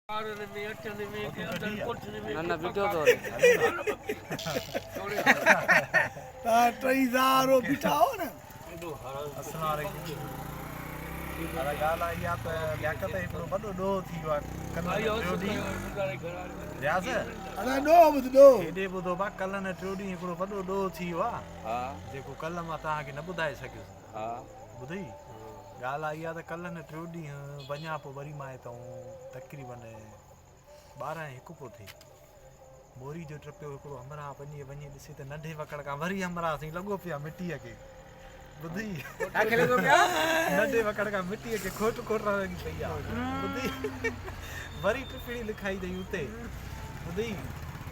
ना वीडियो तो ता बिठाओ ना अस्सलाम वालेकुम अरे गाल आई या तो लियाकत हिकिड़ो वॾो ॾोह थी वियो आहे कल्ह टियों ॾींहुं रियाज़ अरे ॾो हेॾे ॿुधो बा कल्ह न टियों ॾींहुं हिकिड़ो वॾो ॾोह थी वियो आहे जेको कल्ह मां तव्हांखे न ॿुधाए सघियुसि ॿुधई ॻाल्हि आई आहे त कल्ह न टियों ॾींहुं वञा पोइ वरी मां हितां तक़रीबन 12:01 पियो थिए मोरी जो ट्रिपियो हिकिड़ो हमरा वञे ॾिसे त नंढे वकड़ खां वरी हमरा साईं लॻो पिया मिटीअ खे ॿुधी नंढे वकड़ खां मिटीअ खे खोट लॻी पई आहे ॿुधी वरी टिपणी लिखाई अथई उते ॿुधी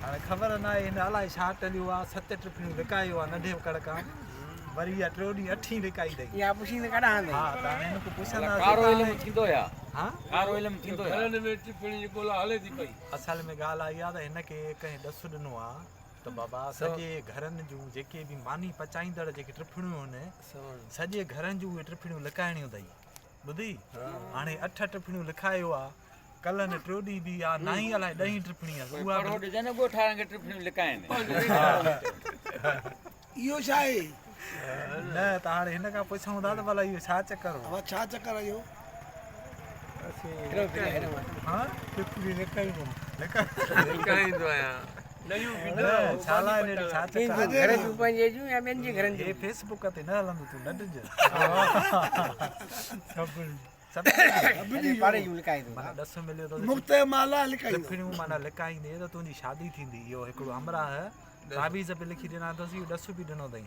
हाणे ख़बर न आहे हिन अलाए छा टलियो आहे 7 टिपणियूं लिकायो आहे नंढे वकड़ खां वरी इहा टियों ॾींहुं 8 लिकाई अथई या पुछींदे कॾहिं हा त हाणे हिनखे पुछंदा कारो इल्मु थींदो या हा कारो इल्मु थींदो या घरनि में टिपणी जेको हले थी पई असल में ॻाल्हि आई आहे त हिनखे कंहिं ॾसु ॾिनो आहे त बाबा सॼे घरनि जूं जेके बि मानी पचाईंदड़ जेके टिपणियूं आहिनि सॼे घरनि जूं उहे टिपणियूं लिकाइणियूं अथई ॿुधी हाणे 8 टिपणियूं लिखायो आहे कल्ह न टियों ॾींहुं बि आहे 9 अलाए 10 टिपणी आहे उहा जन गो ठारण खे टिपणियूं लिकाइनि इहो छा आहे न त हाणे हिन खां पुछूं था त भला इहो छा चकर हो अब छा चक्कर आहे इहो हा टिपणी लिकाईंदो आहियां छा लाइ छा चकर घर जूं पंहिंजे जूं या ॿियनि जे घरनि हे फेसबुक ते न हलंदो तूं न ॾिज पाड़े जूं लिकाईंदो माना 10 मिलियो त मुफ्त माला लिखाई टिपणियूं माना लिकाईंदे त तुंहिंजी शादी थींदी इहो हिकिड़ो अमरा ताबीज़ बि लिखी ॾिना अथसि इहो 10 बि ॾिनो अथई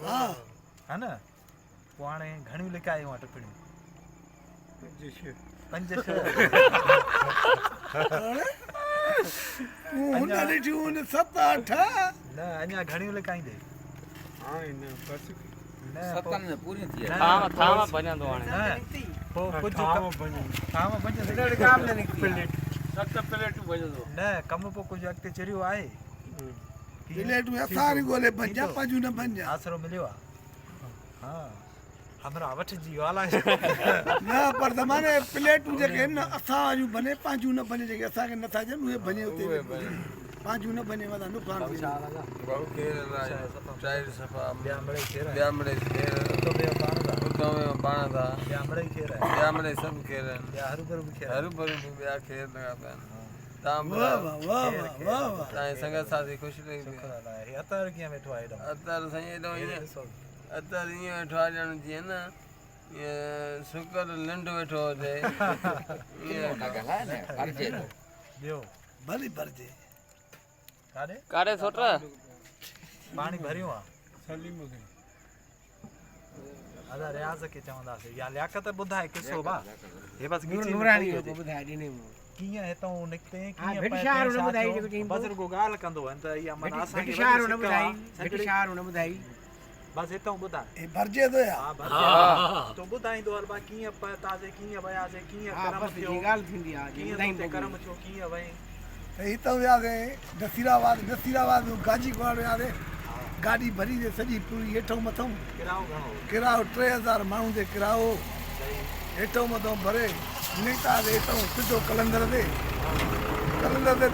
हा हा न पोइ हाणे घणियूं लिकायूं आहे टिपणियूं 5 हुन ॾिठियूं 7 8 न अञा घणियूं लिकाईंदे सतन में पूरी थी थाम भञंदो हाणे पोइ कुझु थाम भञंदो काम न निकती 7 प्लेटूं भॼंदो न कमु पोइ कुझु अॻिते चरियो आहे प्लेटूं असां ॻोल्हे पंजा पंजूं न पंजा आसरो मिलियो आहे हा हमरा वठिजी वियो अलाए न पर त माने प्लेटूं जेके आहिनि न असां वारियूं बने पंहिंजूं न बने जेके असांखे नथा ॾियनि उहे बने उते पंहिंजूं न बने मथां नुक़सान थी बहु केर चाइर सफ़ा ॿिया मिड़ई खेर ॿिया मिड़े खेर उतो में पाण था उतो में पाण था ॿिया मिड़ई खेर ॿिया मिड़े सभु खेर आहिनि ॿिया हरू बि खेर हरू ॿिया खेर लॻा पिया आहिनि तव्हां वाह वाह वाह वाह वाह तव्हांजी संगत साथी ख़ुशि रही शुक्र अलाह हे अतर कीअं वेठो आहे हेॾो अतर साईं हेॾो ईअं अतर ईअं वेठो आहे ॼण जीअं न ईअं शुकर लिंड वेठो हुजे ॿियो भली भरजे काॾे कारे सोट पाणी भरियो आहे अदा रियाज़ खे चवंदासीं या लियाकत ॿुधाए किसो बा हे बस नूरानी जो ॿुधाए ॾिने कीअं हितां निकिते हा हिकु शहर हुन ॿुधाई जेको चईं बुज़ुर्ग ॻाल्हि कंदो आहिनि त इहा माना असांखे हिकु शहर हुन ॿुधाई हिकु शहर हुन ॿुधाई बसि हितां ॿुधाए हे भरजे थो या हा बसि तो ॿुधाईंदो हल बा कीअं पहुतासीं कीअं वियासीं कीअं कर्म थियो ॻाल्हि थींदी आहे कीअं तुंहिंजो कर्म थियो कीअं वई त हितां वियासीं नसीराबाद में गाजी कोड़ वियासीं गाॾी भरी ते सॼी पूरी हेठो मथां किराओ घणो किरायो 3000 माण्हुनि ते किरायो हेठो मथां भरे निकितासीं हितां सिधो कलंदर ते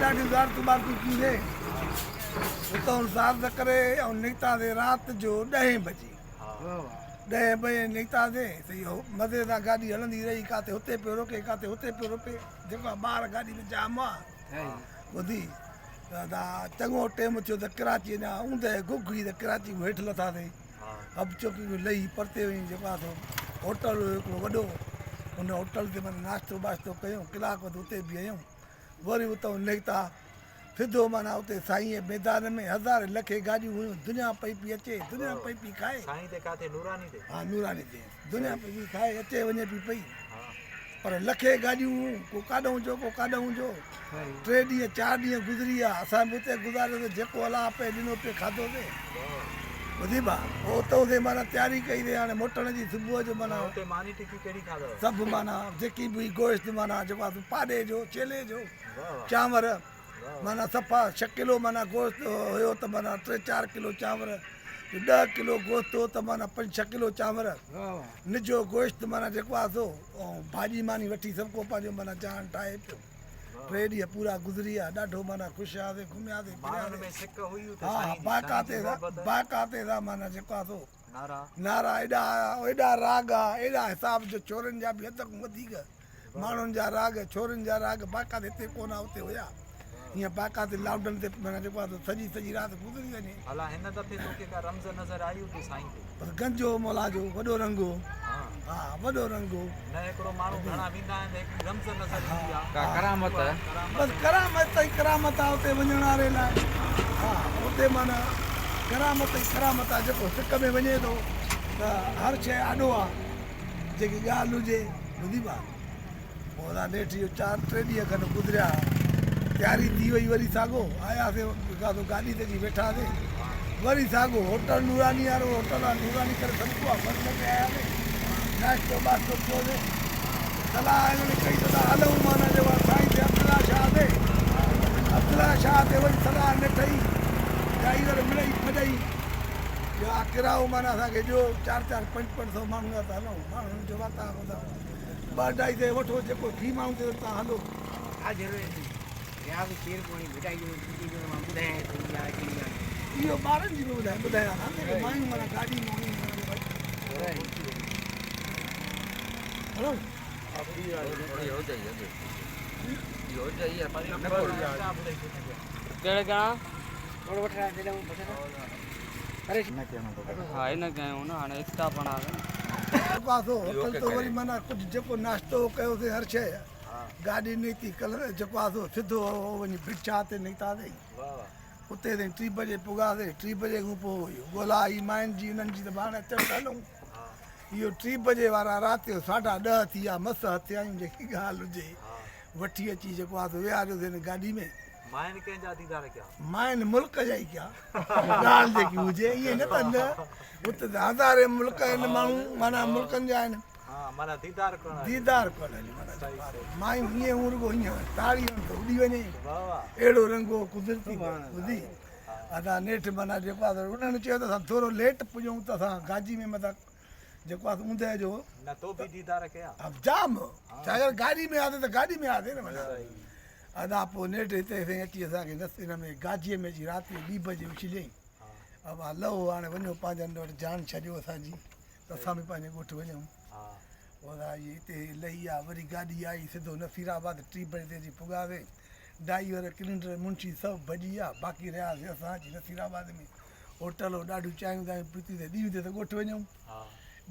ॾाढियूं ज़ारतूं ॿारतूं थींदे हुतां सार्द करे ऐं निकितासीं राति जो 10 बजे 10 बजे निकितासीं त इहो मथे सां गाॾी हलंदी रही किथे हुते पियो रोके किथे हुते पियो रोके जेको ॿार गाॾी में जाम आहे ॿुधी त चङो टाइम थियो त कराची अञा ऊंदे गुगी त कराची हेठि लथासीं अब चौकी लही परते वई जेको आहे होटल हिकिड़ो वॾो उन होटल ते माना नाश्तो वाश्तो कयूं कलाक वधि उते बीहूं वरी उतां निकिता सिधो माना उते साईं मैदान में 1000 लखे गाॾियूं हुयूं दुनिया पई पई अचे दुनिया पई पई खाए साईं ते काथे नूरानी ते हा नूरानी ते दुनिया पई पई खाए अचे वञे पई पर लखे गाॾियूं को काॾूं जो 3 ॾींहं 4 ॾींहं गुज़री विया असां बि उते गुज़ारियोसीं जेको हला पे ॾिनो पे खाधोसीं ॿुधी बा पोइ उतां ते माना तयारी कई ते हाणे मोटण जी सुबुह जो माना हुते मानी टिकी कहिड़ी खाधव सभु माना जेकी बि गोश्त माना जेको आहे पाॾे जो चेले जो चांवर माना सफ़ा 6 किलो माना गोश्त हुयो त माना 3-4 किलो चांवर 10 किलो गोश्त हो त माना 5-6 किलो चांवर निजो गोश्त माना जेको आहे सो भाॼी मानी वठी सभु को पंहिंजो माना जान ठाहे पियो टे ॾींहं पूरा गुज़री विया ॾाढो माना ख़ुशि हुआसीं घुमियासीं माण्हुनि में सिक हुई त हा साईं जी बाकाते सां माना जेको आहे सो नारा नारा एॾा राग आहे एॾा हिसाब जो छोरनि जा बि हद खां वधीक माण्हुनि जा राग छोरनि जा राग बाकाते हिते कोन हुते हुया हीअं बाकाते लाउडनि ते माना जेको आहे सॼी राति गुज़री वञे हला हिन दफ़े तोखे का रमज़ नज़र आई हुते साईं ते बसि गंजो मौला जो वॾो रंग हो हा वॾो रंग हो न हिकिड़ो माण्हू घणा वेंदा आहिनि त हिकिड़ी रमज़ नज़र ईंदी आहे बसि करामत ई करामत आहे हुते वञण वारे लाइ हा हुते माना करामत ई करामत आहे जेको सिक में वञे थो त हर शइ आॾो आहे जेकी ॻाल्हि हुजे ॿुधी पा पोइ असां नेठि इहो 4-3 ॾींहं खनि गुज़रिया तयारी थी वई वरी साॻो आयासीं गाॾी ते जी वेठासीं वरी साॻो होटल नूरानी वारो होटल आहे नूरानी करे सभु आहे बस में आयासीं नाश्तो वाश्तो कयोसीं सलाह हिननि कई त हलूं माना जेको आहे साईं ते अब्दुला शाह ते वरी सलाह न ठही ड्राइवर मिलई भॼई जो आहे किरायो माना असांखे ॾियो 4-4-5-500 माण्हू आहे त हलूं माण्हुनि जो वाता ॿ अढाई ते वठो जेको थी माण्हू ते तव्हां हलो हा ज़रूरु या बि केरु कोन्हे ॿुधाई मां ॿुधायां इहो ॿारनि जी बि ॿुधायां मायूं माना गाॾी हलो कहिड़े कहिड़ा थोरो वठि हा इन कयूं न हाणे एक्स्ट्रा पण आहे होटल तो वरी माना कुझु जेको नाश्तो कयोसीं हर शइ गाॾी निकिती कल्ह जेको आहे सो सिधो वञी भिक्षा ते निकितासीं उते ताईं 3 बजे पुॻासीं 3 बजे खां पोइ ॻोल्हा ई माइनि जी उन्हनि जी त ॿार अचनि था हलूं इहो 3 बजे वारा राति जो 10:30 थी विया मस हथि आयूं जेकी ॻाल्हि हुजे वठी अची जेको आहे सो विहारियोसीं गाॾी में माइनि कंहिंजा दीदार कया माइनि मुल्क जा ई कया ॻाल्हि जेकी हुजे ईअं न त हुते त हज़ारे मुल्क आहिनि माण्हू माना मुल्कनि जा आहिनि माना दीदार करण दीदार करण मायूं हीअं रुगो हीअं ताड़ी त उॾी वञे अहिड़ो रंगो कुदरती ॿुधी असां नेठि माना जेको आहे उन्हनि चयो त असां थोरो लेट पुॼूं त असां गाजी में मथां जेको आहे ऊंदहि जो न तो बि दीदार कया जाम छाकाणि गाॾी में आयासीं त गाॾी में आयासीं न माना असां पोइ नेठि हिते अची असांखे हिन में गाजीअ में जी राति जो 2 बजे उछलियईं अब लहो हाणे वञो पंहिंजनि वटि जान छॾियो असांजी त असां बि पंहिंजे ॻोठु वञूं पोइ हिते लही आहे वरी गाॾी आई सिधो नसीराबाद 3 बजे ते जी पुॻासीं ड्राइवर किलिंडर मुंशी सभु भॼी विया बाक़ी रहियासीं असां अची नसीराबाद में होटल ॾाढियूं चांहियूं दायूं पीतियूं त ॾींहं ते त ॻोठु वञूं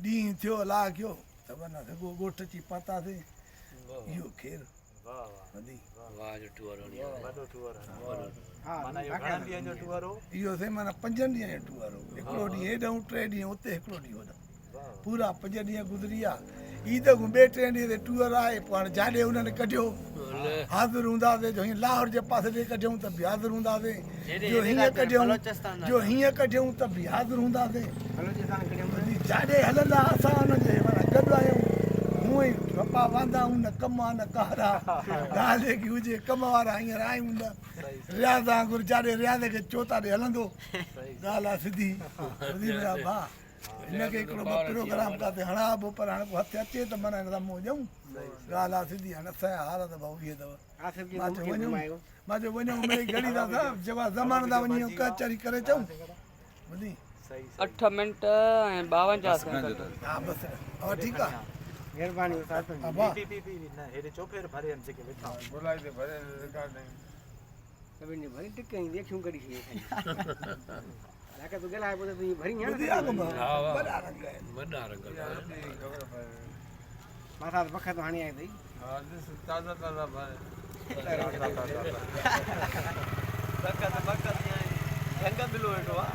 ॾींहुं थियो अलाह कयो त माना सॻो ॻोठु अची पहुतासीं इहो खेर इहो से माना 5 ॾींहं जो टूर हो हिकिड़ो ॾींहुं हेॾऊं 3 ॾींहं उते हिकिड़ो ॾींहुं होॾऊं पूरा 5 ॾींहं गुज़री विया ईद खां ॿिए 3 ॾींहं ते टूर आहे पोइ हाणे जाॾे हुननि कढियो हाज़िर हूंदासीं जो हीअं लाहौर जे पासे ते कढियूं त बि हाज़िर हूंदासीं जो हीअं कढियूं त बि हाज़िर हूंदासीं जाॾे हलंदा असां हुनजे माना गॾु आहियूं हूअं ई पप्पा वांदा आहियूं न कमु आहे न कार आहे ॻाल्हि जेकी हुजे कम वारा हींअर आहियूं न रियाज़ वांगुरु जाॾे रियाज़ खे चो ताॾे हलंदो ॻाल्हि आहे सिधी ॿुधी पिया भाउ हिनखे हिकिड़ो 2 प्रोग्राम किथे हणाइबो पर हाणे पोइ हथु अचे त माना हिन सां मुंहुं ॾियूं ॻाल्हि आहे सिधी हाणे असांजा हालत भाऊ इहे अथव मां चयो वञूं मिड़ई घड़ी था जेको आहे ज़मान था वञी कचहरी करे अचूं ॿुधी 8 मिंट ऐं 52 सेकंड हा बसि हा ठीकु आहे महिरबानी हेॾे चोफेर भरे आहिनि जेके वेठा बोलाई ते भरे रिकॉर्ड नहीं सभिनी भरी टिकई देखियूं कढी छॾी लाके तो गेला पोइ तूं भरी ॿुधी आहे वॾा रंग आहिनि माथा पख तो हाणी आई अथई हां ॾिस ताज़ा भरे जंग मिलो वेठो आहे